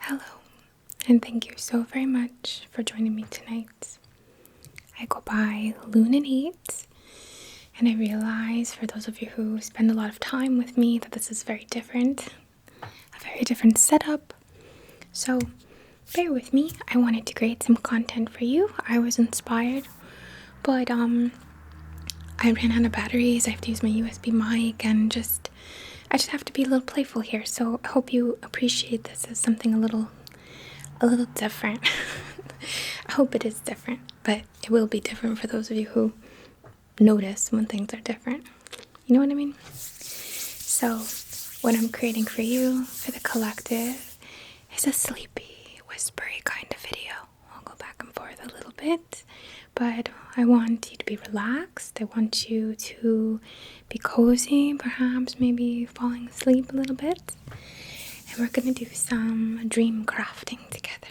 Hello, and thank you so very much for joining me tonight. I go by Lunanate, and I realize for those of you who spend a lot of time with me that this is very different, a very different setup. So bear with me. I wanted to create some content for you. I was inspired, but I ran out of batteries. I have to use my USB mic, and I just have to be a little playful here. So I hope you appreciate this as something a little different. I hope it is different, but it will be different for those of you who notice when things are different. You know what I mean? So what I'm creating for you, for the collective, is a sleepy, whispery kind of video. I'll go back and forth a little bit, but I want you to be relaxed. I want you to be cozy, perhaps maybe falling asleep a little bit. And we're going to do some dream crafting together.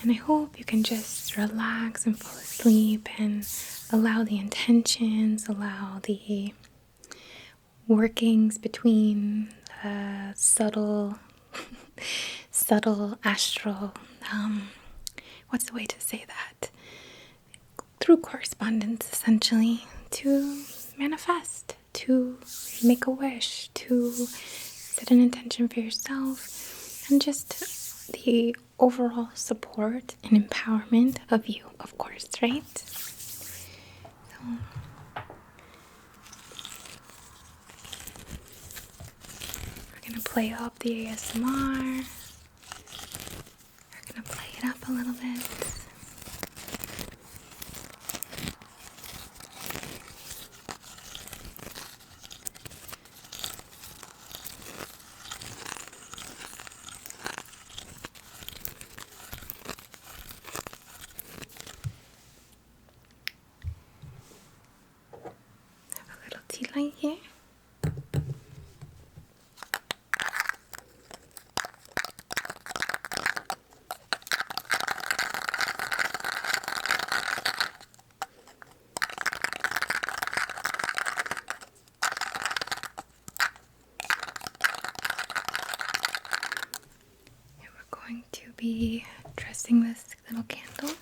And I hope you can just relax and fall asleep and allow the intentions, allow the workings between subtle astral, what's the way to say that? Through correspondence, essentially, to manifest, to make a wish, to set an intention for yourself, and just the overall support and empowerment of you, of course, right? So, we're gonna play up the ASMR. We're gonna play it up a little bit. Tea light here. And we're going to be dressing this little candle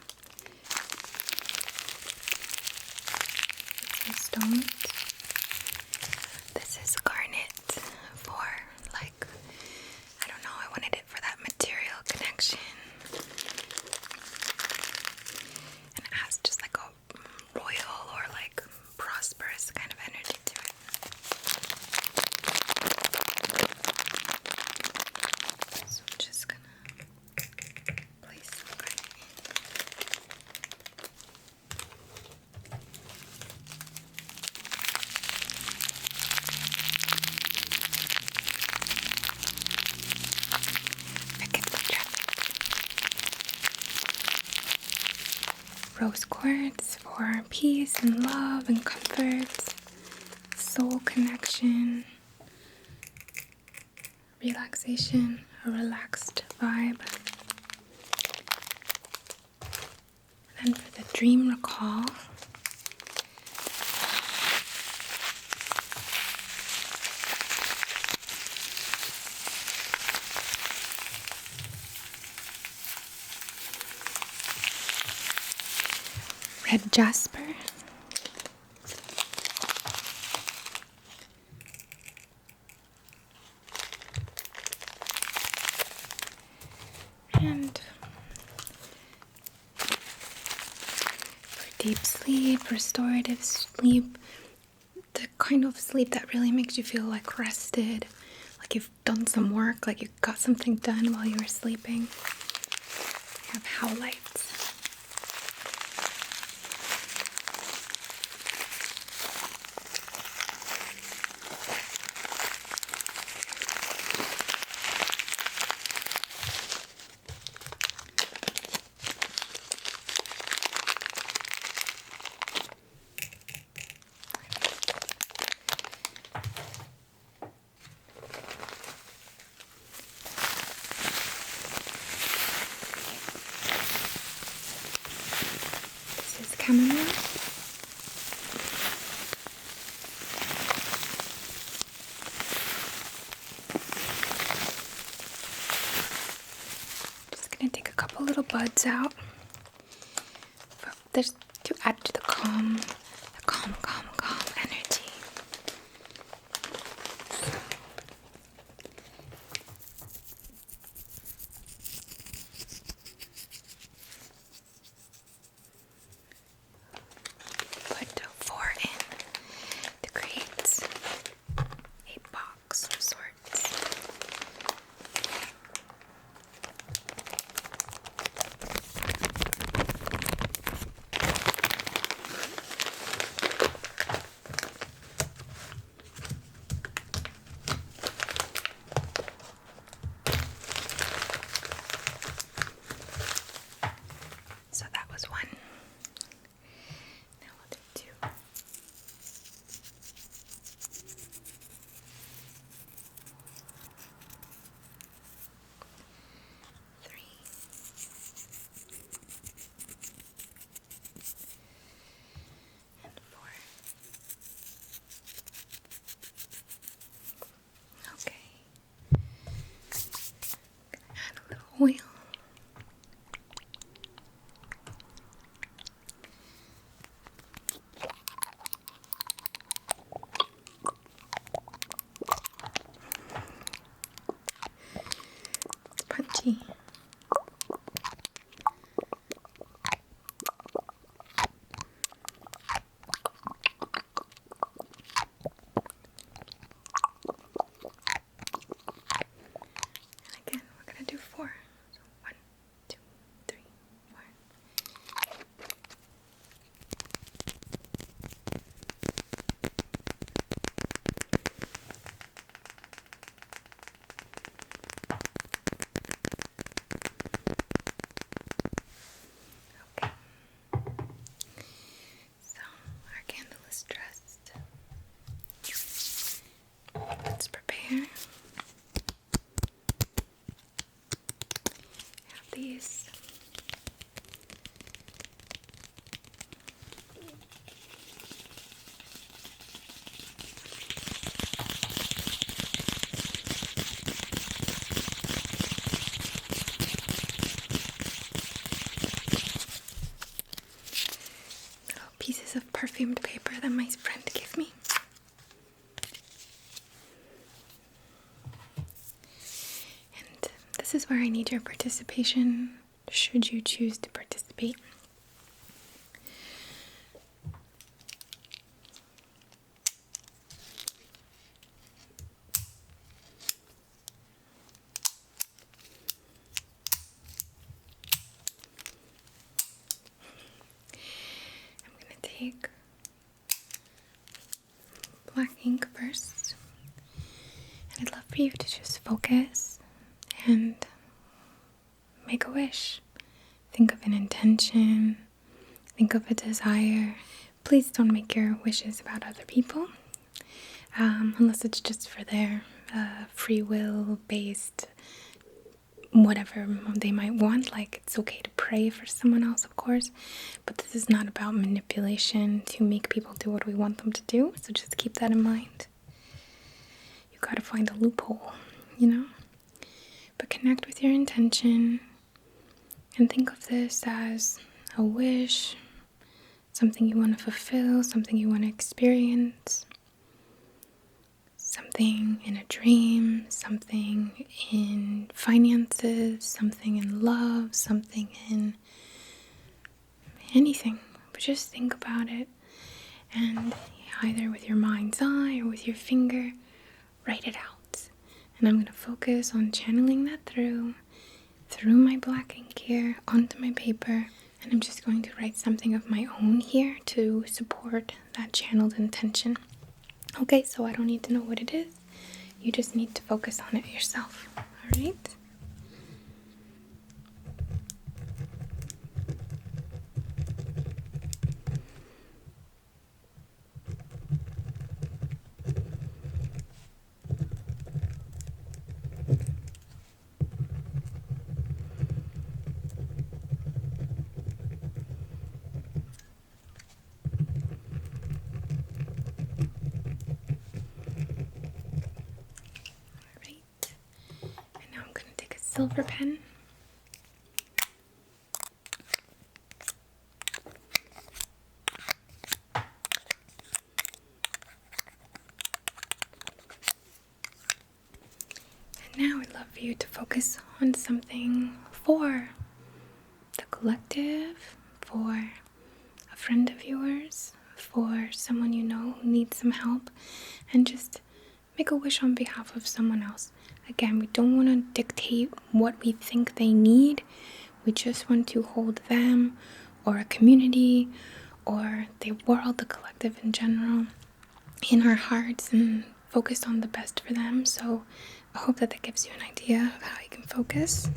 with some stones. This is garnet for, like, I don't know, I wanted it for that material connection. And it has just like a royal or like prosperous kind of energy to it. So I'm just gonna place some garnet in. Rose quartz for peace and love and comfort, soul connection, relaxation, a relaxed vibe. And then for the dream recall, red jasper, and for deep sleep, restorative sleep, the kind of sleep that really makes you feel like rested, like you've done some work, like you got something done while you were sleeping. You have howlites. Chamomile. gonna take a couple little buds out just to add to the calm energy. Put 4 in to create a box of sorts. So that was 1. Now we'll do 2. 3. And 4. Okay. Add a little oil. It's punchy. Again, we're gonna do 4. So 1, 2, 3, 4. Okay. So our candle is dressed. Let's prepare. I have these little pieces of perfumed paper that my friend gave me. And this is where I need your participation, should you choose to participate. I'm going to take black ink first, and I'd love for you to just focus and make a wish. Think of an intention, think of a desire. Please don't make your wishes about other people, unless it's just for their free will based whatever they might want. Like, it's okay to pray for someone else, of course, but this is not about manipulation to make people do what we want them to do, so just keep that in mind. You gotta find a loophole, you know? But connect with your intention and think of this as a wish, something you want to fulfill, something you want to experience, something in a dream, something in finances, something in love, something in anything. But just think about it, and either with your mind's eye or with your finger, write it out. And I'm going to focus on channeling that through my black ink here onto my paper, and I'm just going to write something of my own here to support that channeled intention. Okay, so I don't need to know what it is. You just need to focus on it yourself. Alright? Alright. And now I'm going to take a silver pen. for you to focus on something for the collective, for a friend of yours, for someone you know who needs some help, and just make a wish on behalf of someone else. Again, we don't want to dictate what we think they need. We just want to hold them or a community or the world, the collective in general, in our hearts and focus on the best for them. So I hope that gives you an idea of how you can focus.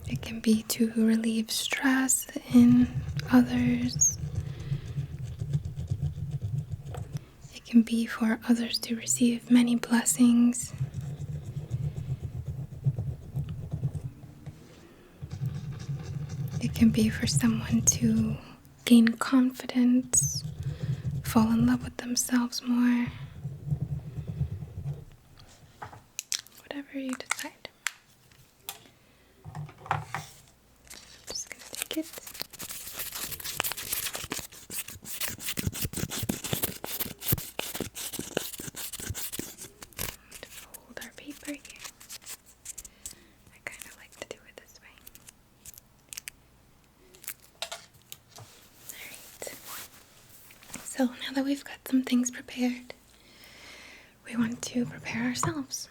It can be to relieve stress in others. It can be for others to receive many blessings. It can be for someone to gain confidence, fall in love with themselves more. Whatever you decide. I'm just going to take it. Fold our paper here. I kind of like to do it this way. Alright. So now that we've got some things prepared, we want to prepare ourselves.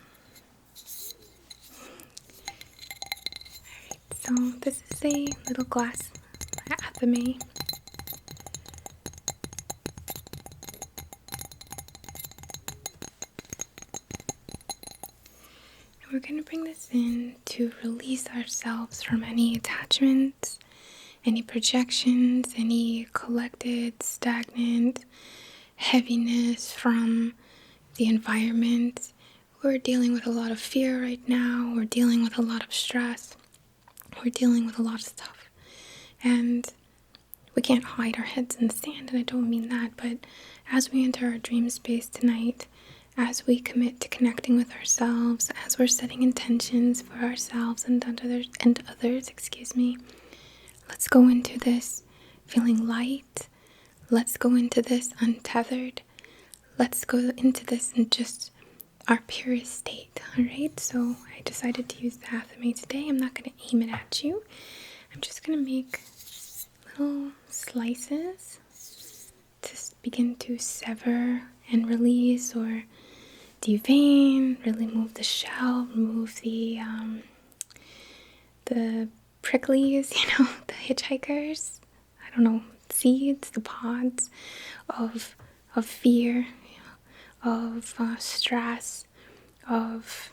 So this is a little glass athame. And we're going to bring this in to release ourselves from any attachments, any projections, any collected, stagnant heaviness from the environment. We're dealing with a lot of fear right now. We're dealing with a lot of stress. We're dealing with a lot of stuff. And we can't hide our heads in the sand, and I don't mean that, but as we enter our dream space tonight, as we commit to connecting with ourselves, as we're setting intentions for ourselves and others, let's go into this feeling light. Let's go into this untethered. Let's go into this in just our purest state, alright? So I decided to use the athame today. I'm not going to aim it at you. I'm just going to make little slices to begin to sever and release or devein, really move the shell, remove the pricklies, the hitchhikers, I don't know, seeds, the pods of fear, of stress, of,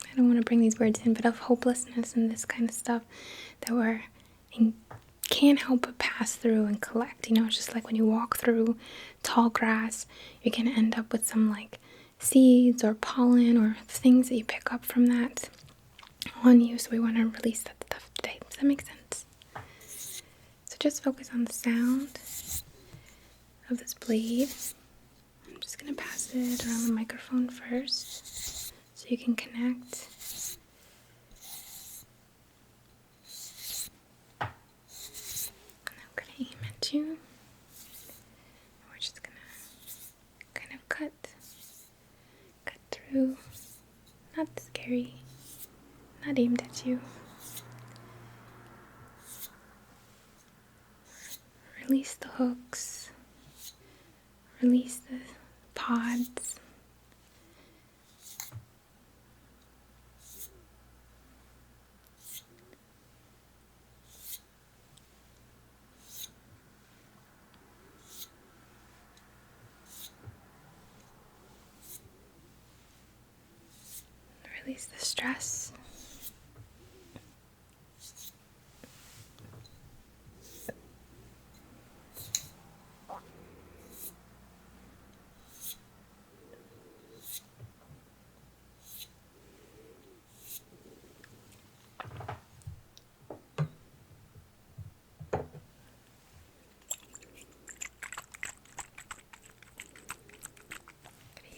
I don't want to bring these words in, but of hopelessness and this kind of stuff that can't help but pass through and collect. It's just like when you walk through tall grass, you're going to end up with some like seeds or pollen or things that you pick up from that on you. So we want to release that stuff today. Does that make sense? So just focus on the sound of this blade. I'm just going to pass it around the microphone first so you can connect. And I'm going to aim at you. We're just going to kind of cut through. Not scary. Not aimed at you. Release the hooks. Release the pods. Release the stress.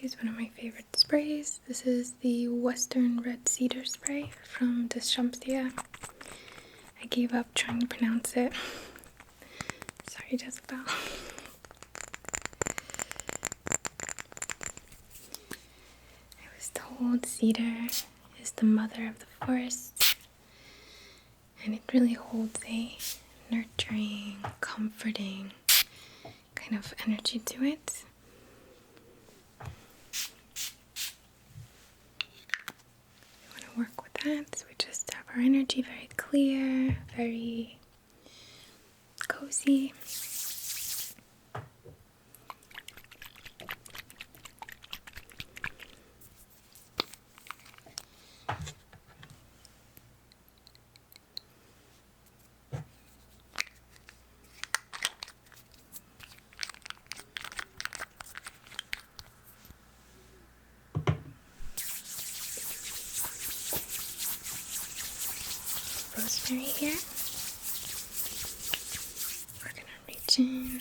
use one of my favorite sprays. This is the Western Red Cedar Spray from Deschamps. I gave up trying to pronounce it. Sorry, Jezebel. I was told cedar is the mother of the forest, and it really holds a nurturing, comforting kind of energy to it. We want to work with that, so we just have our energy very clear, very cozy. Rosemary here. We're gonna reach in and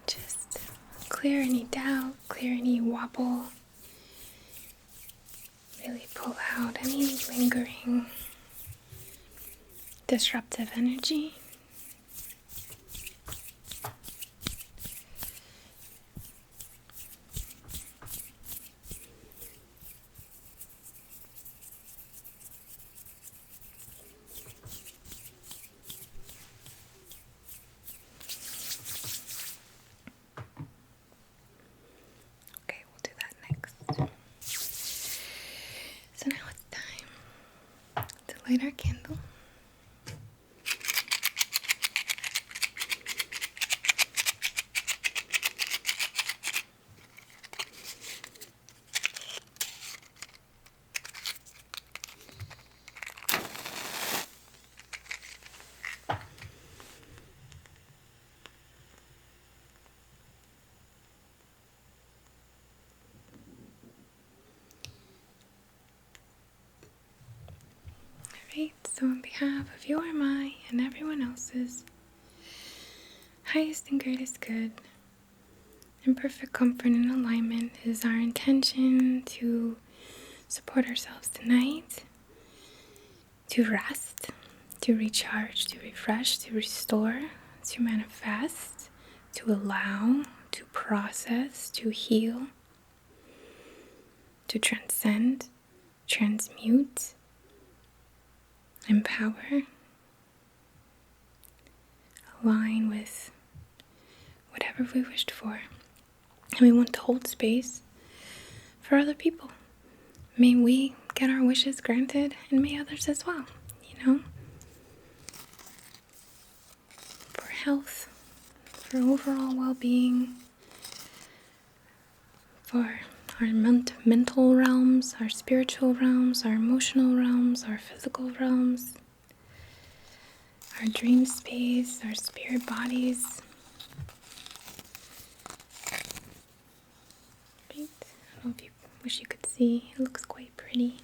just clear any doubt, clear any wobble. Really pull out any lingering disruptive energy. So now it's time to light our candle. Alright, so on behalf of your, my, and everyone else's highest and greatest good and perfect comfort and alignment is our intention to support ourselves tonight, to rest, to recharge, to refresh, to restore, to manifest, to allow, to process, to heal, to transcend, transmute, empower, align with whatever we wished for. And we want to hold space for other people. May we get our wishes granted, and may others as well, for health, for overall well-being, for our mental realms, our spiritual realms, our emotional realms, our physical realms, our dream space, our spirit bodies. Right? I don't know if you wish you could see. It looks quite pretty.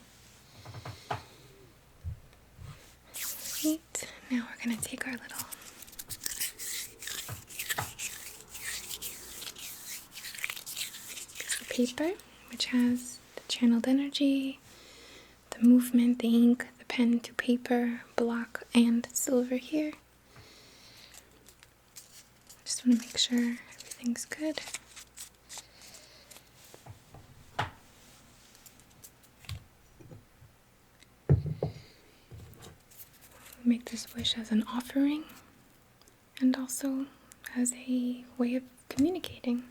Right. Now we're going to take our little piece of paper, which has the channeled energy, the movement, the ink, the pen to paper, block, and silver here. Just want to make sure everything's good. Make this wish as an offering and also as a way of communicating.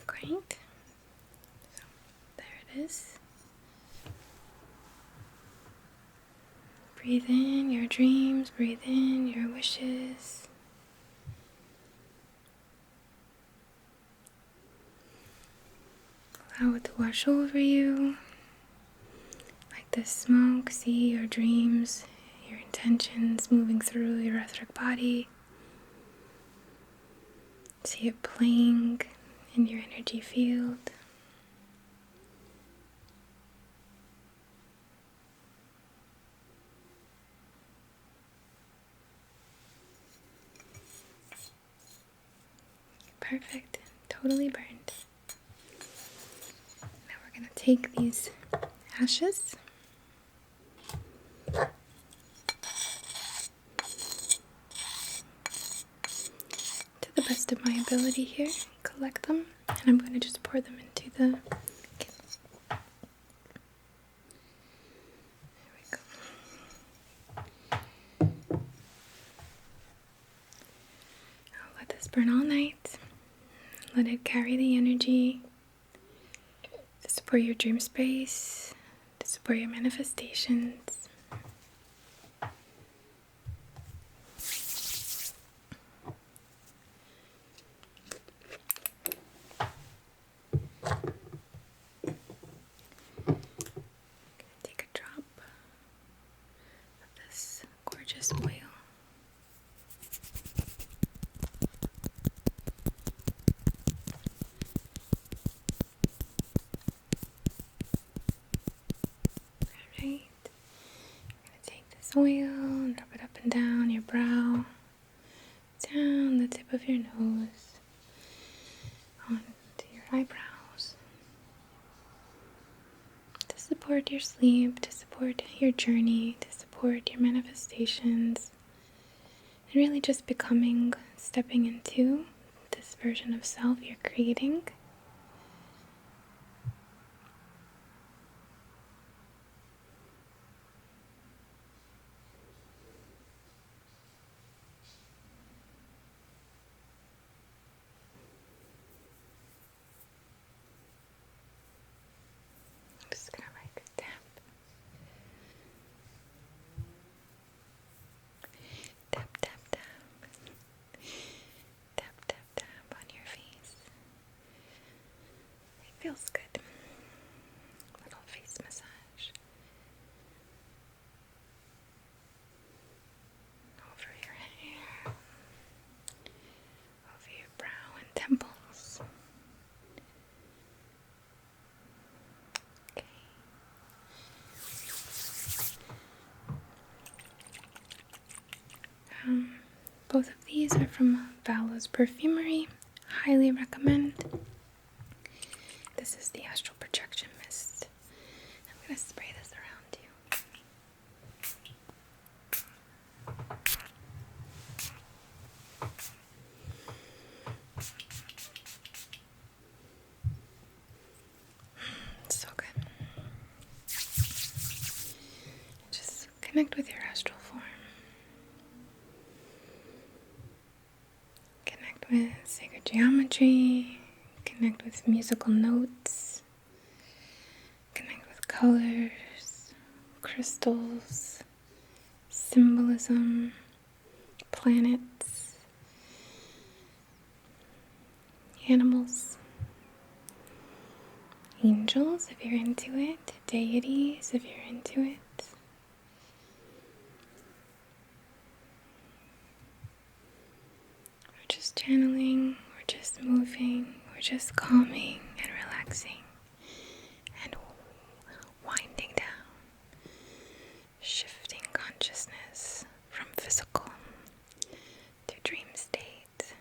Great. So there it is. Breathe in your dreams, breathe in your wishes. Allow it to wash over you. Like the smoke, see your dreams, your intentions moving through your etheric body. See it playing in your energy field. Perfect. Totally burned. Now we're going to take these ashes. To the best of my ability here, collect them, and I'm going to just pour them into the candle. There we go. I'll let this burn all night. Let it carry the energy to support your dream space, to support your manifestations. Take a drop of this gorgeous oil. Alright, I'm going to take this oil and rub it up and down your brow, down the tip of your nose, onto your eyebrows, to support your sleep, to support your journey, to support your manifestations, and really just becoming, stepping into this version of self you're creating. I'm just gonna like tap. Tap, tap, tap. Tap, tap, tap on your face. It feels good. Little face massage. Over your hair. Over your brow and temples. Okay. Both of these are from Valo's Perfumery. Highly recommend. This is the Astral Projection Mist. I'm going to spray this around you. It's so good. Just connect with your astral form. Connect with sacred geometry. Connect with musical notes. Connect with colors, crystals, symbolism, planets, animals, angels if you're into it, deities if you're into it. We're just channeling, we're just moving, we're just calming and relaxing and winding down, shifting consciousness from physical to dream state,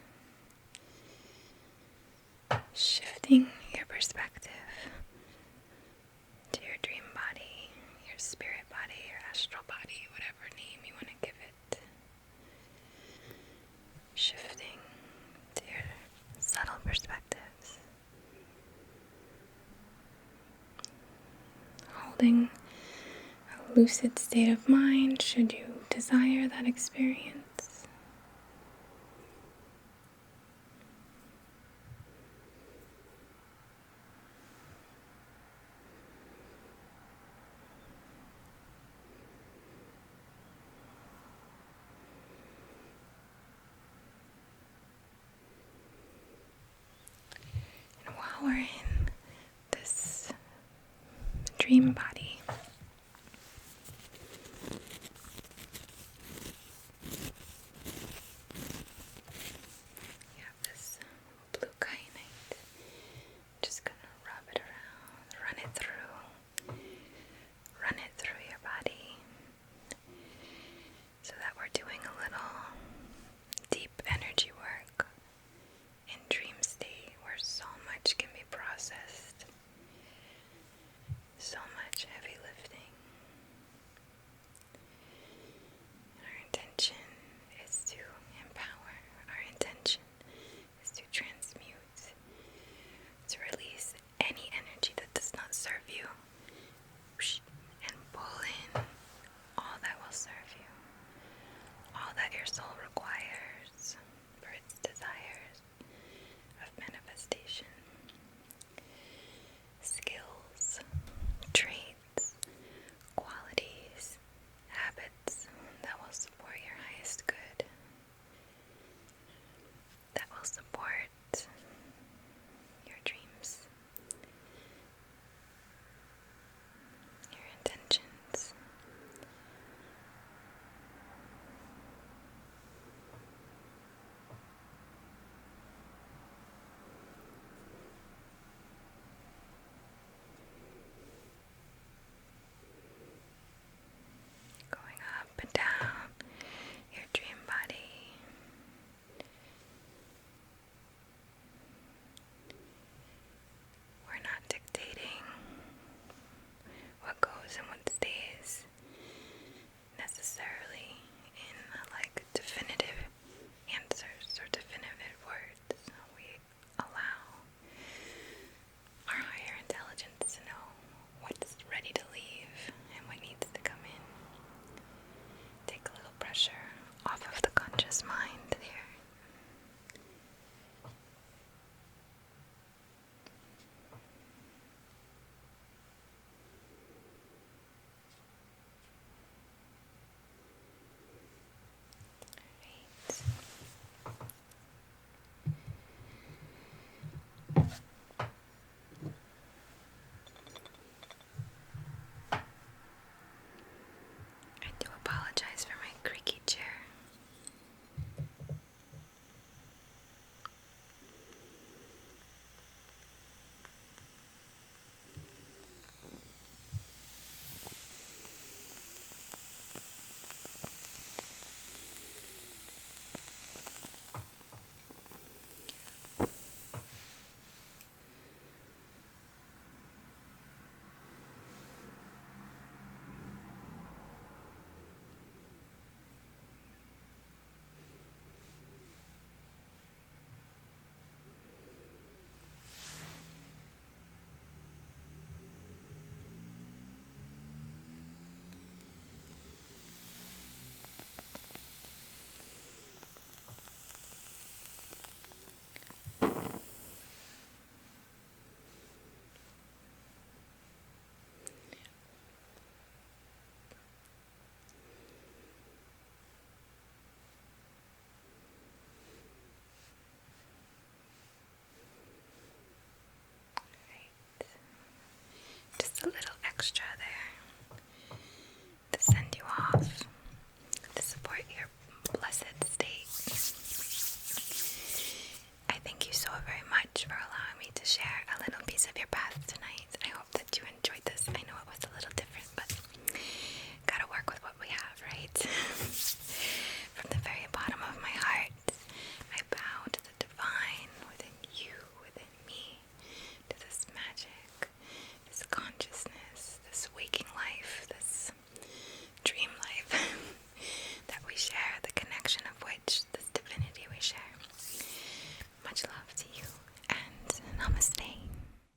shifting your perspective to your dream body, your spirit body, your astral body, whatever name you want to give it. Shifting to your subtle perspectives. Holding a lucid state of mind should you desire that experience. And while we're in this dream body, you have this blue kyanite. Just gonna rub it around, run it through your body, so that we're doing a little deep energy work in dream and down.